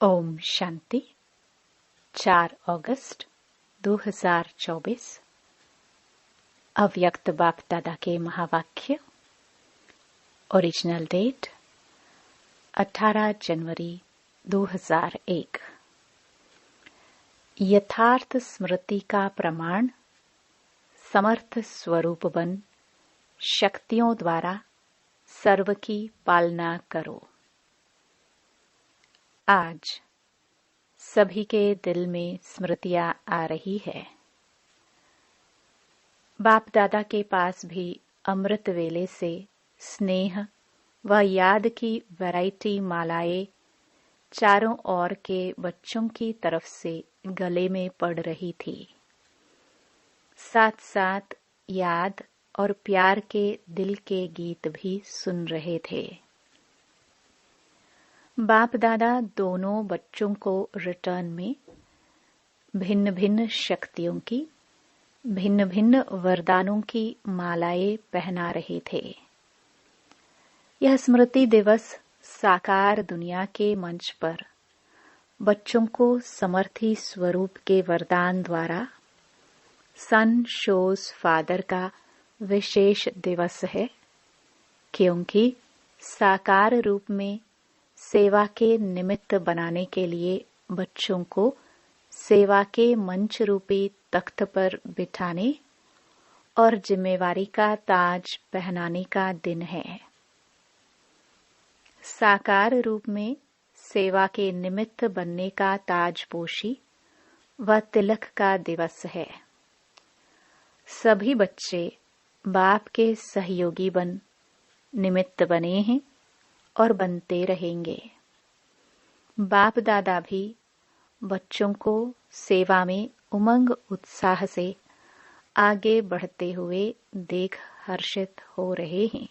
ओम शांति 4 अगस्त 2024 अव्यक्त बाप दादा के महावाक्य। ओरिजिनल डेट 18 जनवरी 2001। यथार्थ स्मृति का प्रमाण समर्थ स्वरूप बन शक्तियों द्वारा सर्व की पालना करो। आज सभी के दिल में स्मृतियां आ रही है। बाप दादा के पास भी अमृत वेले से स्नेह व याद की वैरायटी मालाएं चारों ओर के बच्चों की तरफ से गले में पड़ रही थी। साथ साथ याद और प्यार के दिल के गीत भी सुन रहे थे। बाप दादा दोनों बच्चों को रिटर्न में भिन्न भिन्न शक्तियों की, भिन्न भिन्न वरदानों की मालाएं पहना रहे थे। यह स्मृति दिवस साकार दुनिया के मंच पर बच्चों को समर्थी स्वरूप के वरदान द्वारा सन शोज फादर का विशेष दिवस है, क्योंकि साकार रूप में सेवा के निमित्त बनाने के लिए बच्चों को सेवा के मंच रूपी तख्त पर बिठाने और जिम्मेवारी का ताज पहनाने का दिन है। साकार रूप में सेवा के निमित्त बनने का ताजपोशी व तिलक का दिवस है। सभी बच्चे बाप के सहयोगी बन निमित्त बने हैं और बनते रहेंगे। बाप दादा भी बच्चों को सेवा में उमंग उत्साह से आगे बढ़ते हुए देख हर्षित हो रहे हैं।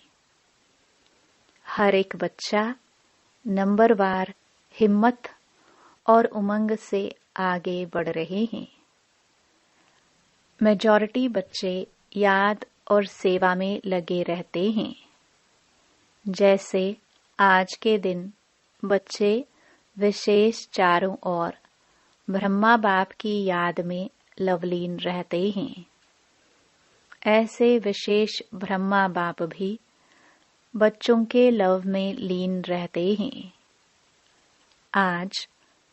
हर एक बच्चा नंबरवार हिम्मत और उमंग से आगे बढ़ रहे हैं। मेजॉरिटी बच्चे याद और सेवा में लगे रहते हैं। जैसे आज के दिन बच्चे विशेष चारों ओर ब्रह्मा बाप की याद में लवलीन रहते हैं, ऐसे विशेष ब्रह्मा बाप भी बच्चों के लव में लीन रहते हैं। आज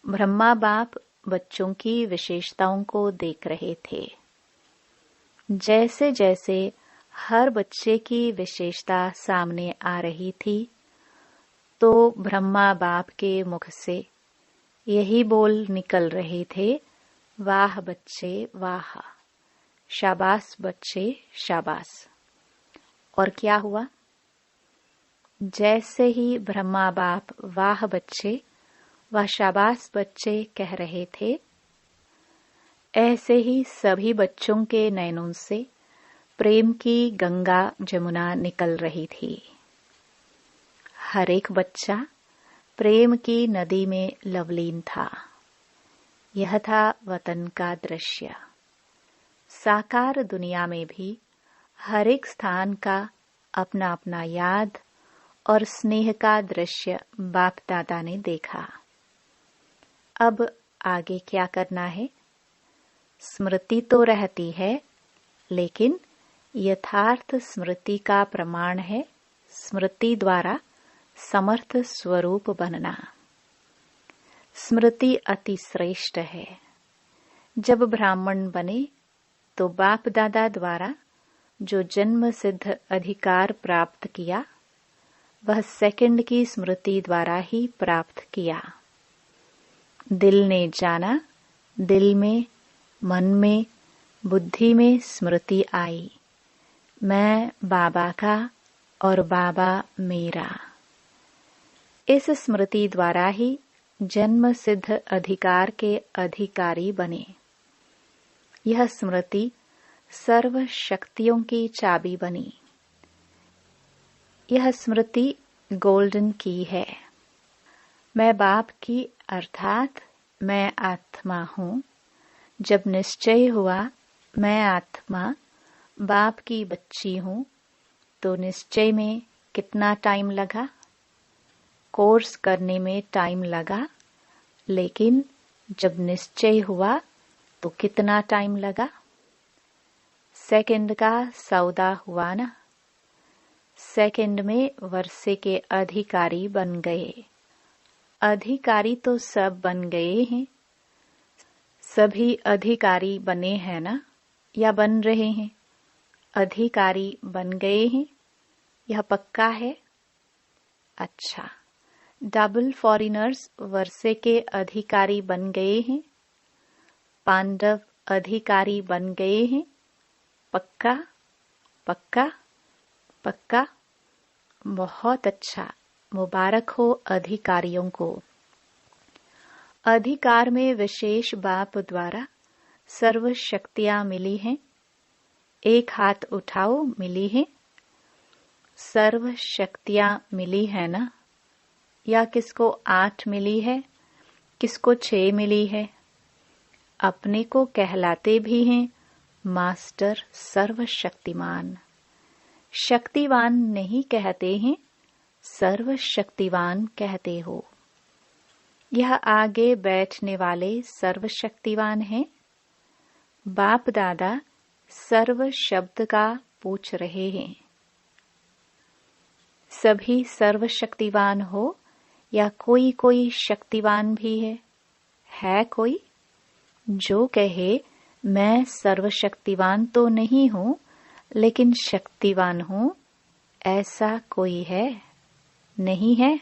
ब्रह्मा बाप बच्चों की विशेषताओं को देख रहे थे। जैसे जैसे हर बच्चे की विशेषता सामने आ रही थी, तो ब्रह्मा बाप के मुख से यही बोल निकल रहे थे, वाह बच्चे वाह, शाबाश बच्चे शाबाश। और क्या हुआ? जैसे ही ब्रह्मा बाप वाह बच्चे व शाबाश बच्चे कह रहे थे, ऐसे ही सभी बच्चों के नयनों से प्रेम की गंगा जमुना निकल रही थी। हर एक बच्चा प्रेम की नदी में लवलीन था। यह था वतन का दृश्य। साकार दुनिया में भी हर एक स्थान का अपना अपना याद और स्नेह का दृश्य बाप दादा ने देखा। अब आगे क्या करना है? स्मृति तो रहती है, लेकिन यथार्थ स्मृति का प्रमाण है स्मृति द्वारा समर्थ स्वरूप बनना। स्मृति अति श्रेष्ठ है। जब ब्राह्मण बने तो बाप दादा द्वारा जो जन्म सिद्ध अधिकार प्राप्त किया, वह सेकंड की स्मृति द्वारा ही प्राप्त किया। दिल ने जाना, दिल में, मन में, बुद्धि में स्मृति आई, मैं बाबा का और बाबा मेरा। इस स्मृति द्वारा ही जन्म सिद्ध अधिकार के अधिकारी बने। यह स्मृति सर्व शक्तियों की चाबी बनी। यह स्मृति गोल्डन की है। मैं बाप की अर्थात मैं आत्मा हूँ। जब निश्चय हुआ मैं आत्मा बाप की बच्ची हूँ, तो निश्चय में कितना टाइम लगा? कोर्स करने में टाइम लगा लेकिन जब निश्चय हुआ तो कितना टाइम लगा? सेकंड का सौदा हुआ ना। सेकंड में वर्षे के अधिकारी बन गए। अधिकारी तो सब बन गए हैं। सभी अधिकारी बने हैं ना, या बन रहे हैं? अधिकारी बन गए हैं, यह पक्का है। अच्छा, डबल फॉरेनर्स वर्षे के अधिकारी बन गए हैं। पांडव अधिकारी बन गए हैं। पक्का पक्का पक्का। बहुत अच्छा, मुबारक हो अधिकारियों को। अधिकार में विशेष बाप द्वारा सर्व शक्तियां मिली हैं। एक हाथ उठाओ, मिली है? सर्व शक्तियां मिली है ना? या किसको 8 मिली है, किसको 6 मिली है? अपने को कहलाते भी हैं मास्टर सर्वशक्तिमान। शक्तिवान नहीं कहते हैं, सर्वशक्तिवान कहते हो। यह आगे बैठने वाले सर्वशक्तिवान हैं। बाप दादा सर्व शब्द का पूछ रहे हैं। सभी सर्वशक्तिवान हो या कोई कोई शक्तिवान भी है? है कोई जो कहे मैं सर्वशक्तिवान तो नहीं हूं लेकिन शक्तिवान हूं? ऐसा कोई है? नहीं है।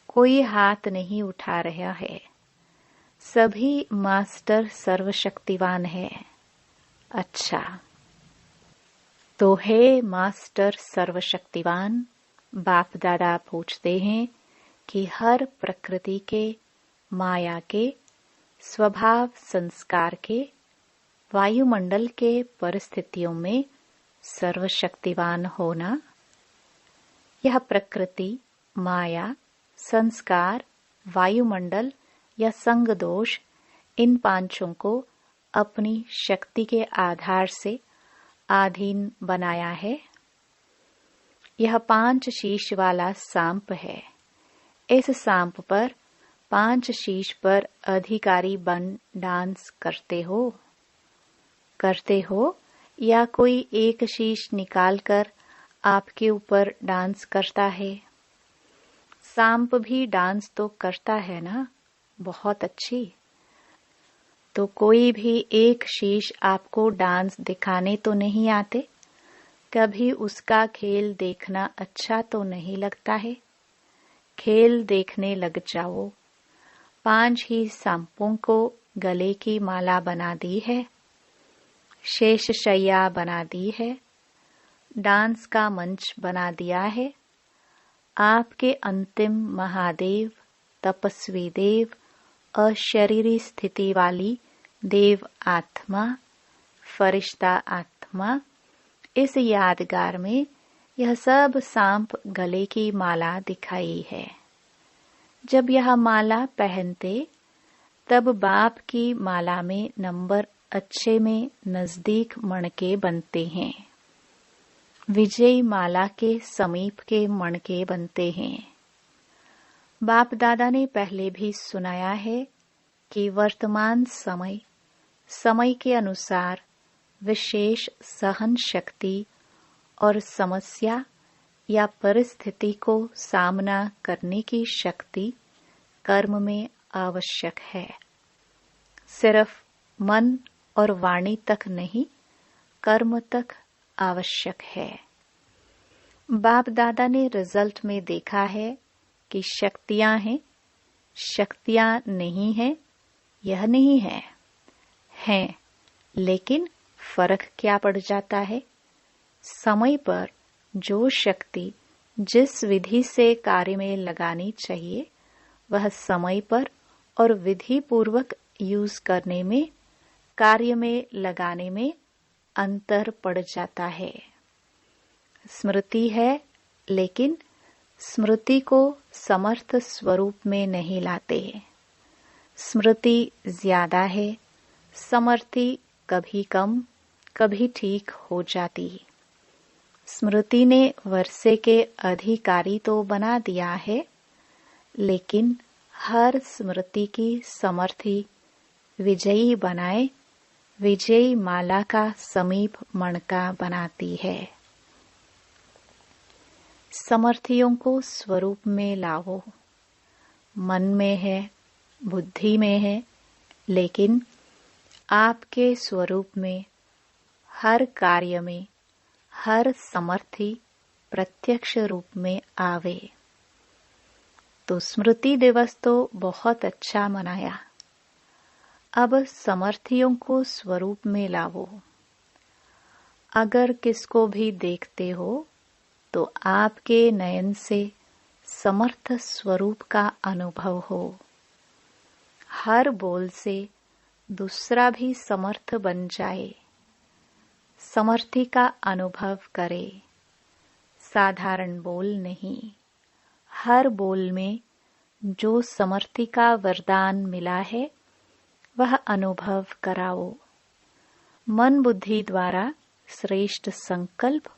कोई हाथ नहीं उठा रहा है। सभी मास्टर सर्वशक्तिवान है। अच्छा, तो हे मास्टर सर्वशक्तिवान, बाप दादा पूछते हैं कि हर प्रकृति के, माया के, स्वभाव संस्कार के, वायुमंडल के परिस्थितियों में सर्वशक्तिवान होना। यह प्रकृति, माया, संस्कार, वायुमंडल या संग दोष, इन पांचों को अपनी शक्ति के आधार से अधीन बनाया है। यह 5 शीश वाला सांप है। इस सांप पर 5 शीश पर अधिकारी बन डांस करते हो या कोई एक शीश निकालकर आपके ऊपर डांस करता है? सांप भी डांस तो करता है ना। बहुत अच्छी। तो कोई भी एक शीश आपको डांस दिखाने तो नहीं आते? कभी उसका खेल देखना अच्छा तो नहीं लगता है? खेल देखने लग जाओ। 5 ही सांपों को गले की माला बना दी है, शेष शैया बना दी है, डांस का मंच बना दिया है। आपके अंतिम महादेव, तपस्वी देव, अशरीरी स्थिति वाली देव आत्मा, फरिश्ता आत्मा, इस यादगार में यह सब सांप गले की माला दिखाई है। जब यह माला पहनते तब बाप की माला में नंबर अच्छे में नजदीक मणके बनते हैं। विजयी माला के समीप के मणके बनते हैं। बाप दादा ने पहले भी सुनाया है कि वर्तमान समय के अनुसार विशेष सहन शक्ति और समस्या या परिस्थिति को सामना करने की शक्ति कर्म में आवश्यक है। सिर्फ मन और वाणी तक नहीं, कर्म तक आवश्यक है। बाप दादा ने रिजल्ट में देखा है कि शक्तियां हैं, शक्तियां नहीं है, यह नहीं है, हैं, लेकिन फर्क क्या पड़ जाता है? समय पर जो शक्ति जिस विधि से कार्य में लगानी चाहिए वह समय पर और विधि पूर्वक यूज करने में, कार्य में लगाने में अंतर पड़ जाता है। स्मृति है, लेकिन स्मृति को समर्थ स्वरूप में नहीं लाते। स्मृति ज्यादा है, समर्थि कभी कम, कभी ठीक हो जाती। स्मृति ने वर्षे के अधिकारी तो बना दिया है, लेकिन हर स्मृति की समर्थी विजयी बनाए, विजयी माला का समीप मणका बनाती है। समर्थियों को स्वरूप में लाओ। मन में है, बुद्धि में है, लेकिन आपके स्वरूप में हर कार्य में हर समर्थी प्रत्यक्ष रूप में आवे। तो स्मृति दिवस तो बहुत अच्छा मनाया। अब समर्थियों को स्वरूप में लाओ। अगर किसको भी देखते हो तो आपके नयन से समर्थ स्वरूप का अनुभव हो। हर बोल से दूसरा भी समर्थ बन जाए, समर्थी का अनुभव करे। साधारण बोल नहीं, हर बोल में जो समर्थी का वरदान मिला है वह अनुभव कराओ। मन बुद्धि द्वारा श्रेष्ठ संकल्प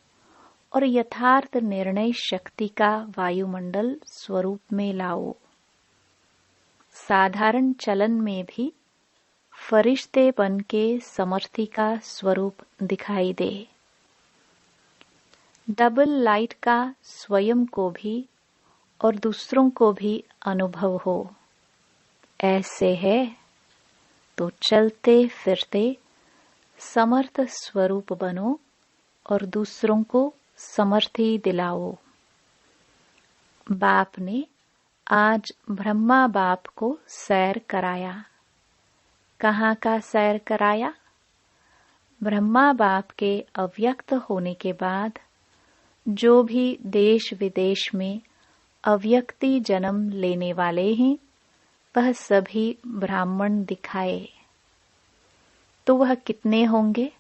और यथार्थ निर्णय शक्ति का वायुमंडल स्वरूप में लाओ। साधारण चलन में भी फरिश्ते बन के समर्थी का स्वरूप दिखाई दे। डबल लाइट का स्वयं को भी और दूसरों को भी अनुभव हो। ऐसे है तो चलते फिरते समर्थ स्वरूप बनो और दूसरों को समर्थी दिलाओ। बाप ने आज ब्रह्मा बाप को सैर कराया। कहाँ का सैर कराया? ब्रह्मा बाप के अव्यक्त होने के बाद जो भी देश विदेश में अव्यक्ति जन्म लेने वाले हैं वह सभी ब्राह्मण दिखाए। तो वह कितने होंगे?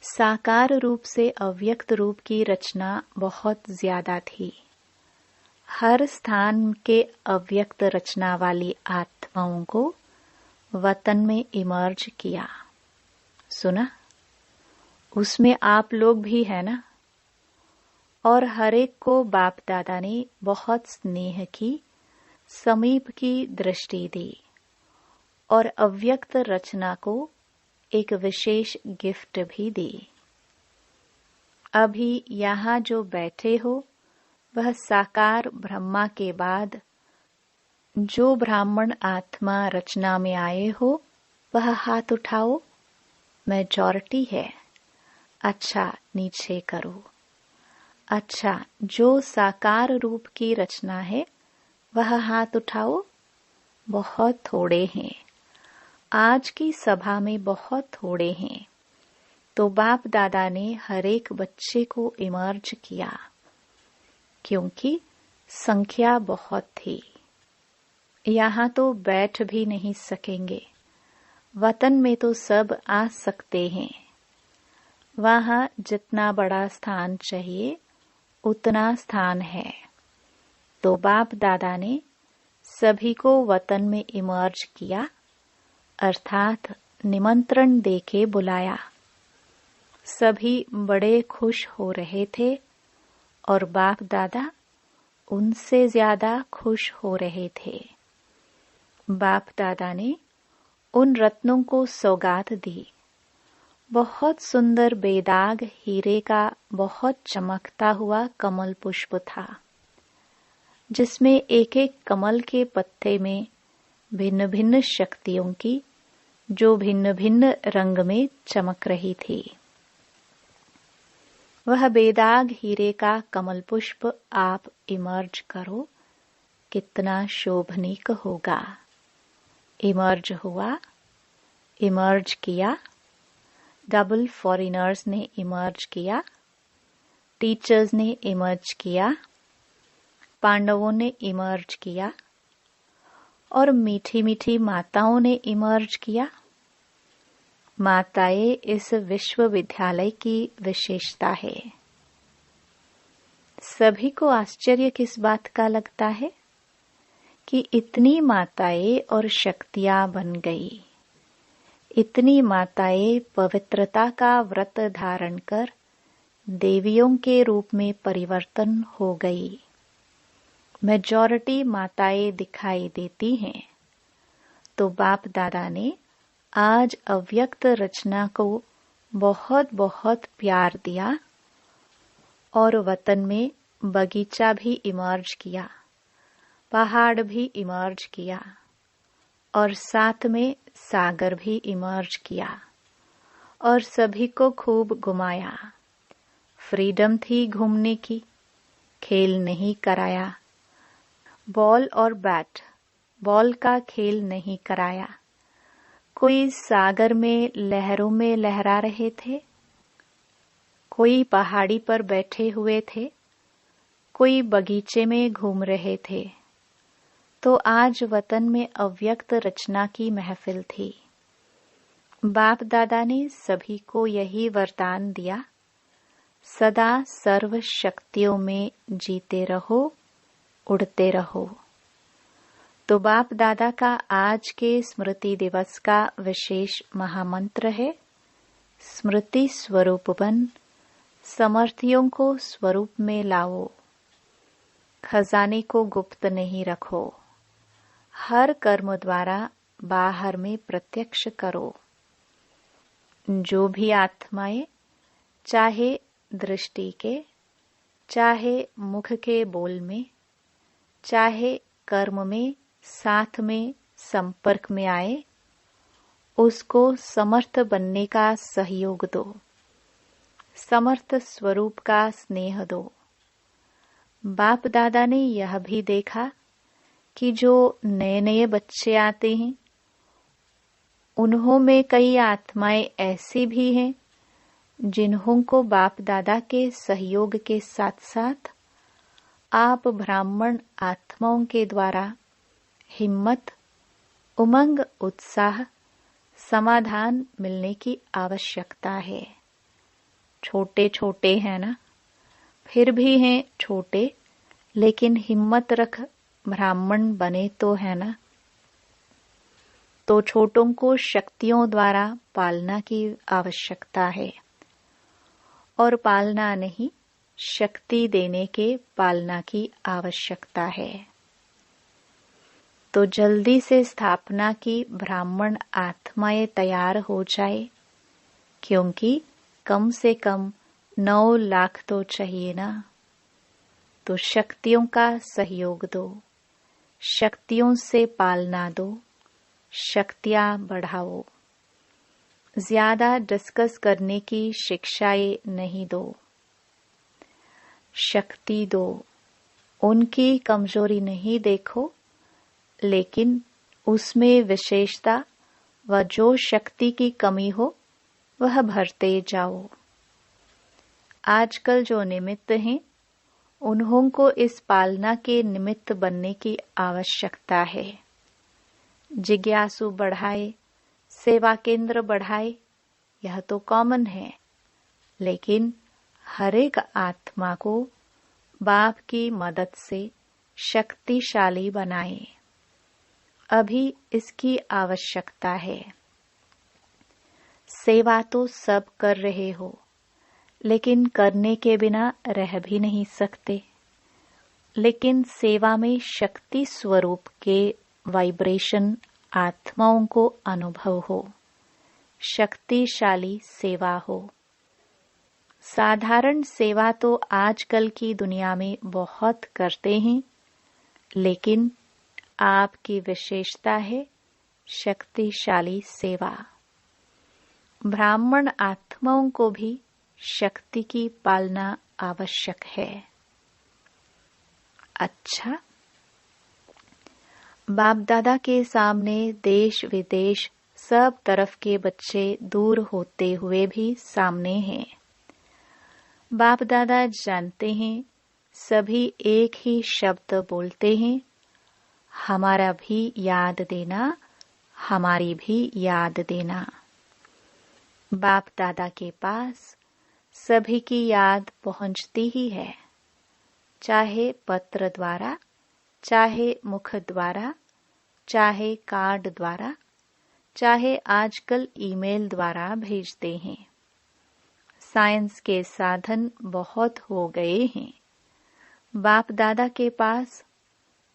साकार रूप से अव्यक्त रूप की रचना बहुत ज्यादा थी। हर स्थान के अव्यक्त रचना वाली आत्माओं को वतन में इमर्ज किया। सुना? उसमें आप लोग भी है ना? और हरेक को बाप दादा ने बहुत स्नेह की, समीप की दृष्टि दी और अव्यक्त रचना को एक विशेष गिफ्ट भी दी। अभी यहाँ जो बैठे हो वह साकार ब्रह्मा के बाद जो ब्राह्मण आत्मा रचना में आए हो वह हाथ उठाओ। मेजॉरिटी है। अच्छा, नीचे करो। अच्छा, जो साकार रूप की रचना है वह हाथ उठाओ। बहुत थोड़े हैं। आज की सभा में बहुत थोड़े हैं। तो बाप दादा ने हरेक बच्चे को इमर्ज किया क्योंकि संख्या बहुत थी। यहाँ तो बैठ भी नहीं सकेंगे। वतन में तो सब आ सकते हैं। वहाँ जितना बड़ा स्थान चाहिए उतना स्थान है। तो बाप दादा ने सभी को वतन में इमर्ज किया, अर्थात निमंत्रण देके बुलाया। सभी बड़े खुश हो रहे थे और बाप दादा उनसे ज्यादा खुश हो रहे थे। बाप दादा ने उन रत्नों को सौगात दी। बहुत सुंदर बेदाग हीरे का बहुत चमकता हुआ कमल पुष्प था, जिसमें एक एक कमल के पत्ते में भिन्न भिन्न शक्तियों की जो भिन्न भिन्न रंग में चमक रही थी। वह बेदाग हीरे का कमल पुष्प आप इमर्ज करो, कितना शोभनीक होगा। इमर्ज हुआ, इमर्ज किया। डबल फॉरेनर्स ने इमर्ज किया, टीचर्स ने इमर्ज किया, पांडवों ने इमर्ज किया और मीठी मीठी माताओं ने इमर्ज किया। माताएं इस विश्वविद्यालय की विशेषता है। सभी को आश्चर्य किस बात का लगता है कि इतनी माताएं और शक्तियां बन गई। इतनी माताएं पवित्रता का व्रत धारण कर देवियों के रूप में परिवर्तन हो गई। मेजॉरिटी माताएं दिखाई देती हैं। तो बाप दादा ने आज अव्यक्त रचना को बहुत बहुत प्यार दिया और वतन में बगीचा भी इमर्ज किया, पहाड़ भी इमर्ज किया और साथ में सागर भी इमर्ज किया और सभी को खूब घुमाया। फ्रीडम थी घूमने की, खेल नहीं कराया। बॉल और बैट, बॉल का खेल नहीं कराया। कोई सागर में लहरों में लहरा रहे थे, कोई पहाड़ी पर बैठे हुए थे, कोई बगीचे में घूम रहे थे। तो आज वतन में अव्यक्त रचना की महफिल थी। बाप दादा ने सभी को यही वरदान दिया, सदा सर्व शक्तियों में जीते रहो, उड़ते रहो। तो बाप दादा का आज के स्मृति दिवस का विशेष महामंत्र है, स्मृति स्वरूप बन, समर्थियों को स्वरूप में लाओ। खजाने को गुप्त नहीं रखो, हर कर्म द्वारा बाहर में प्रत्यक्ष करो। जो भी आत्माएं चाहे दृष्टि के, चाहे मुख के बोल में, चाहे कर्म में साथ में संपर्क में आए, उसको समर्थ बनने का सहयोग दो, समर्थ स्वरूप का स्नेह दो। बाप दादा ने यह भी देखा कि जो नए नए बच्चे आते हैं, उन्हों में कई आत्माएं ऐसी भी हैं जिन्हों को बाप दादा के सहयोग के साथ साथ आप ब्राह्मण आत्माओं के द्वारा हिम्मत, उमंग, उत्साह, समाधान मिलने की आवश्यकता है। छोटे छोटे हैं ना, फिर भी हैं छोटे, लेकिन हिम्मत रख ब्राह्मण बने तो है ना। तो छोटों को शक्तियों द्वारा पालना की आवश्यकता है और पालना नहीं, शक्ति देने के पालना की आवश्यकता है। तो जल्दी से स्थापना की ब्राह्मण आत्माएं तैयार हो जाए, क्योंकि कम से कम 9 लाख तो चाहिए ना। तो शक्तियों का सहयोग दो, शक्तियों से पालना दो, शक्तियां बढ़ाओ। ज्यादा डिस्कस करने की शिक्षाएं नहीं दो, शक्ति दो। उनकी कमजोरी नहीं देखो, लेकिन उसमें विशेषता व जो शक्ति की कमी हो वह भरते जाओ। आजकल जो निमित्त हैं, उन्हों को इस पालना के निमित्त बनने की आवश्यकता है। जिज्ञासु बढ़ाए, सेवा केंद्र बढ़ाए, यह तो कॉमन है, लेकिन हर एक आत्मा को बाप की मदद से शक्तिशाली बनाए। अभी इसकी आवश्यकता है। सेवा तो सब कर रहे हो, लेकिन करने के बिना रह भी नहीं सकते। लेकिन सेवा में शक्ति स्वरूप के वाइब्रेशन आत्माओं को अनुभव हो, शक्तिशाली सेवा हो। साधारण सेवा तो आजकल की दुनिया में बहुत करते हैं, लेकिन आपकी विशेषता है शक्तिशाली सेवा। ब्राह्मण आत्माओं को भी शक्ति की पालना आवश्यक है। अच्छा, बाप दादा के सामने देश विदेश सब तरफ के बच्चे दूर होते हुए भी सामने हैं। बाप दादा जानते हैं, सभी एक ही शब्द बोलते हैं, हमारा भी याद देना, हमारी भी याद देना। बाप दादा के पास सभी की याद पहुंचती ही है, चाहे पत्र द्वारा, चाहे मुख द्वारा, चाहे कार्ड द्वारा, चाहे आजकल ईमेल द्वारा भेजते हैं। साइंस के साधन बहुत हो गए हैं। बाप दादा के पास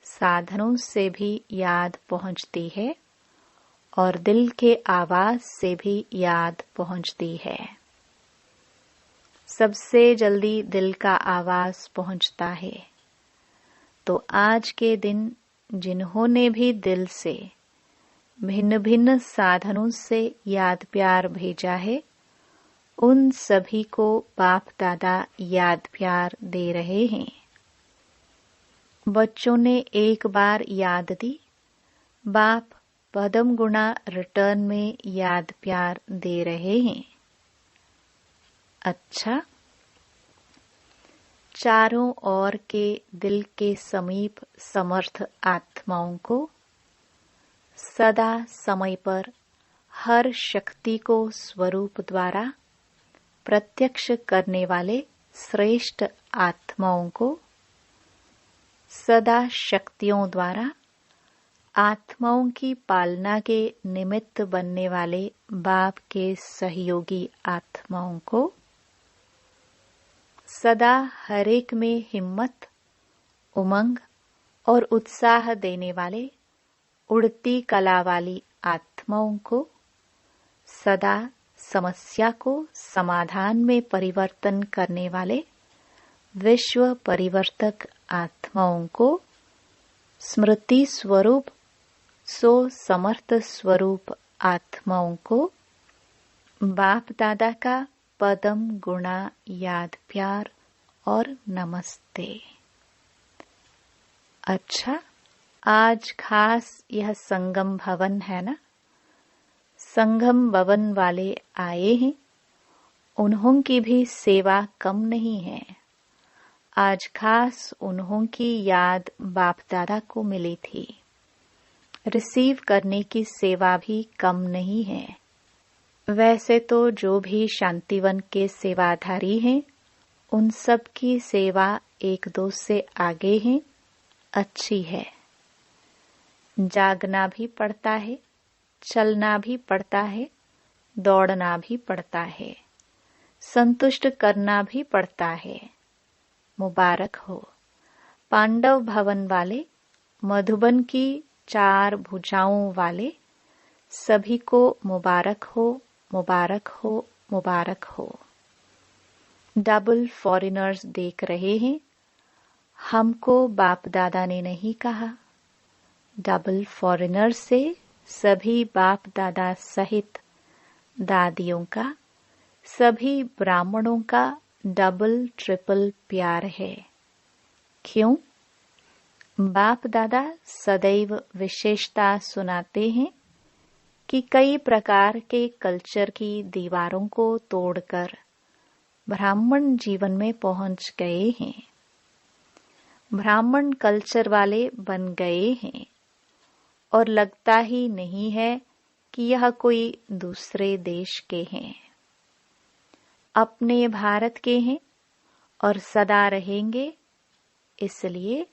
साधनों से भी याद पहुंचती है और दिल के आवाज से भी याद पहुंचती है। सबसे जल्दी दिल का आवाज पहुंचता है। तो आज के दिन जिन्होंने भी दिल से भिन्न भिन्न साधनों से याद प्यार भेजा है, उन सभी को बाप दादा याद प्यार दे रहे हैं। बच्चों ने एक बार याद दी, बाप पदम गुणा रिटर्न में याद प्यार दे रहे हैं। अच्छा, चारों ओर के दिल के समीप समर्थ आत्माओं को सदा समय पर हर शक्ति को स्वरूप द्वारा प्रत्यक्ष करने वाले श्रेष्ठ आत्माओं को, सदा शक्तियों द्वारा आत्माओं की पालना के निमित्त बनने वाले बाप के सहयोगी आत्माओं को, सदा हरेक में हिम्मत, उमंग और उत्साह देने वाले उड़ती कला वाली आत्माओं को, सदा समस्या को समाधान में परिवर्तन करने वाले विश्व परिवर्तक आत्माओं को, स्मृति स्वरूप सो समर्थ स्वरूप आत्माओं को बाप दादा का पदम गुणा याद प्यार और नमस्ते। अच्छा, आज खास यह संगम भवन है ना, संगम भवन वाले आए हैं, उन्हों की भी सेवा कम नहीं है। आज खास उन्हों की याद बाप दादा को मिली थी। रिसीव करने की सेवा भी कम नहीं है। वैसे तो जो भी शांतिवन के सेवाधारी हैं, उन सब की सेवा एक दो से आगे है, अच्छी है। जागना भी पड़ता है, चलना भी पड़ता है, दौड़ना भी पड़ता है, संतुष्ट करना भी पड़ता है। मुबारक हो। पांडव भवन वाले, मधुबन की 4 भुजाओं वाले सभी को मुबारक हो, मुबारक हो, मुबारक हो। डबल फॉरेनर्स देख रहे हैं, हमको बाप दादा ने नहीं कहा। डबल फॉरेनर से सभी बाप दादा सहित दादियों का, सभी ब्राह्मणों का डबल ट्रिपल प्यार है। क्यों? बाप दादा सदैव विशेषता सुनाते हैं कि कई प्रकार के कल्चर की दीवारों को तोड़कर ब्राह्मण जीवन में पहुंच गए हैं, ब्राह्मण कल्चर वाले बन गए हैं और लगता ही नहीं है कि यह कोई दूसरे देश के हैं। अपने भारत के हैं और सदा रहेंगे। इसलिए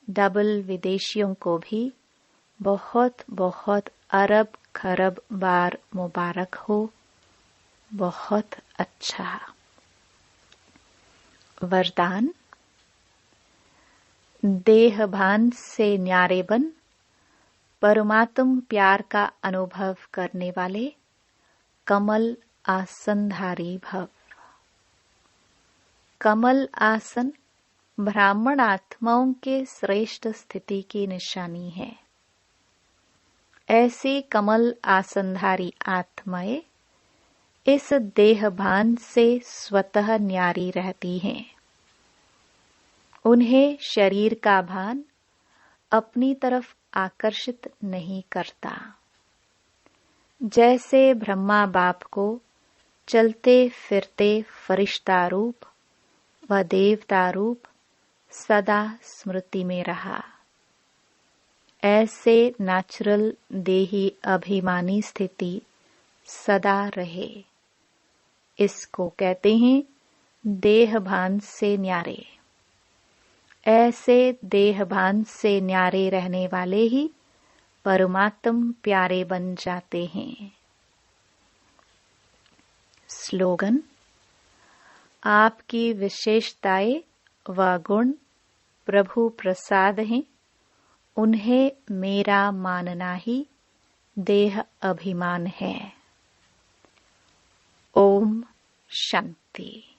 डबल विदेशियों को भी बहुत बहुत अरब खरब बार मुबारक हो। बहुत अच्छा। वरदान। देह भान से न्यारे बन परमात्म प्यार का अनुभव करने वाले कमल आसनधारी भव। कमल आसन ब्राह्मण आत्माओं के श्रेष्ठ स्थिति की निशानी है। ऐसी कमल आसनधारी आत्माएं इस देह भान से स्वतः न्यारी रहती हैं। उन्हें शरीर का भान अपनी तरफ आकर्षित नहीं करता। जैसे ब्रह्मा बाप को चलते फिरते फरिश्ता रूप व देवता रूप सदा स्मृति में रहा, ऐसे नेचुरल देही अभिमानी स्थिति सदा रहे। इसको कहते हैं देह भान से न्यारे। ऐसे देह भान से न्यारे रहने वाले ही परमात्म प्यारे बन जाते हैं। स्लोगन। आपकी विशेषताएं व गुण प्रभु प्रसाद हैं उन्हें मेरा मानना ही देह अभिमान है। ओम शांति।